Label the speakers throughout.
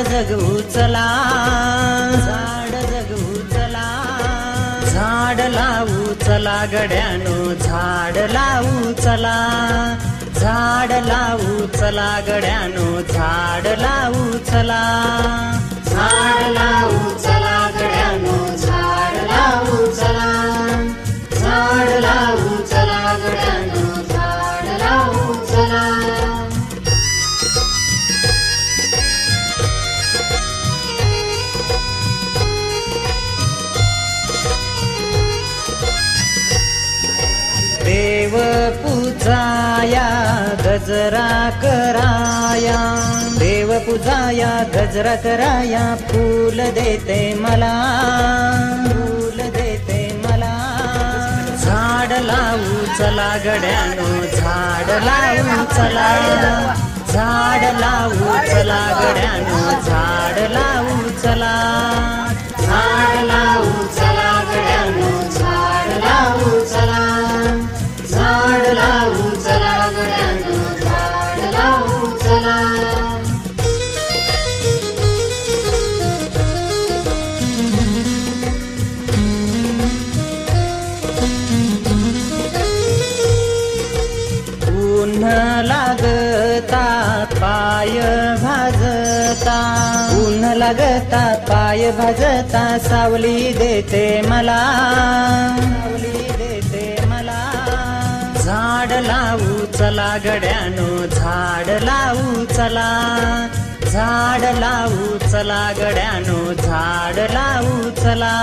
Speaker 1: जगवू चला, झाड जगवू चला, झाड लावू चला गड्यानो, झाड लावू चला, झाड लावू चला गड्यानो, झाड लावू चला, झाड लावू चला गड्यानो, झाड लावू चला, झाड लावू चला गड्यानो, झाड लावू चला. देव पूजाया गजरा कराया, देव पूजाया गजरा कराया, फूल देते मला, फूल देते मला. झाड लावू चला गड्यानो, झाड लावू चला, झाड लावू चला गड्यानो, झाड लावू चला, झाड लावू चला गड्यानो, झाड लावू चला, झाड लावू चला गड्यानो, झाड लावू चला. ऊन लागता पाय भाजता, ऊन लागता पाय भाजता, सावली देते मला, सावली देते मला. झाड लावू चला गड्यानो, झाड लावू चला, झाड लावू चला गड्यानो, झाड लावू चला,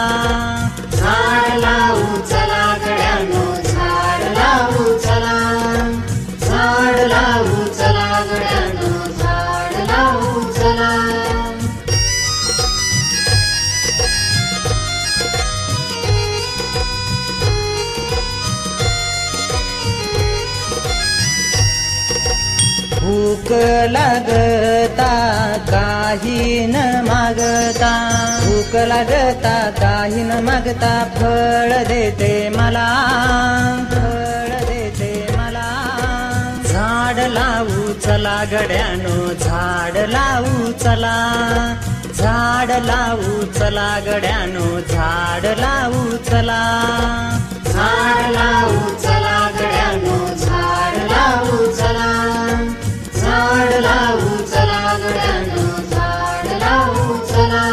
Speaker 1: झाड लावू चला गड्यानो, झाड लावू चला, झाड लावू चला गड्यानो, झाड लावू चला. भूक लागता काही न मागता, भूक लागता काही न मागता, फळ देते मला, फळ देते मला. झाड लावू चला गड्यानो, झाड लावू चला, झाड लावू चला गड्यानो, झाड लावू चला, झाड लावू चला गड्यानो, झाड लावू चला, झाड लावू चला गड्यानो, झाड लावू चला.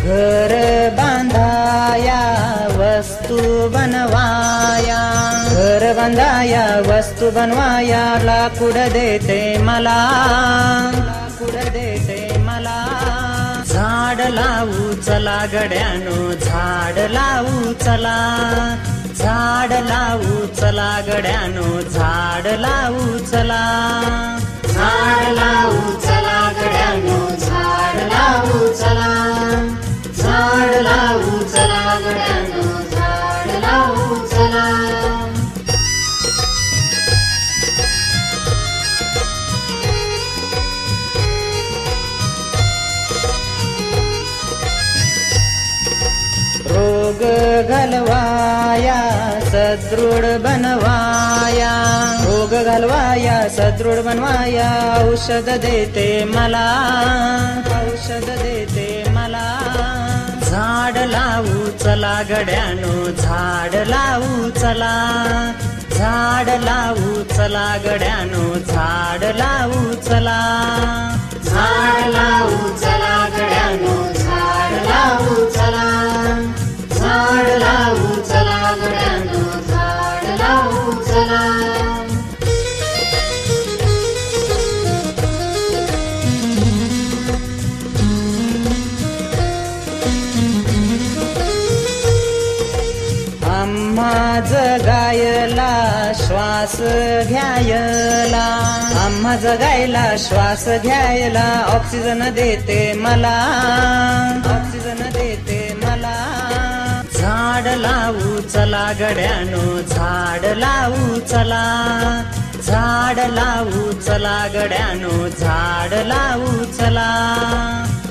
Speaker 1: घर बांधाया वस्तू बनवाया, घर बांधाया वस्तू बनवाया, लाकूड देते मला, लाकूड देते मला. झाड लावू चला गड्यानो, झाड लावू चला, झाड लावू चला गड्यानो, झाड लावू चला, झाड लावू चला गड्यानो, झाड लावू चला, झाड लावू चला गड्यानो, झाड लावू चला. रोग घालवाया सदृढ बनवाया, रोग घालवाया सदृढ बनवाया, औषध देते मला, औषध देते मला. झाड लावू चला गड्यानो, झाड लावू चला, झाड लावू चला गड्यानो, झाड लावू चला, झाड लावू चला गड्यानो, झाड लावू चला, झाड लावू चला गड्यानो, झाड लावू चला. आम्हा जगायला श्वास घ्यायला, आम्हा जगायला श्वास घ्यायला, ऑक्सिजन देते मला, ऑक्सिजन देते मला. झाड लावू चला गड्यानो, झाड लावू चला, झाड लावू चला गड्यानो, झाड लावू चला,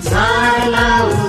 Speaker 1: झाड लावू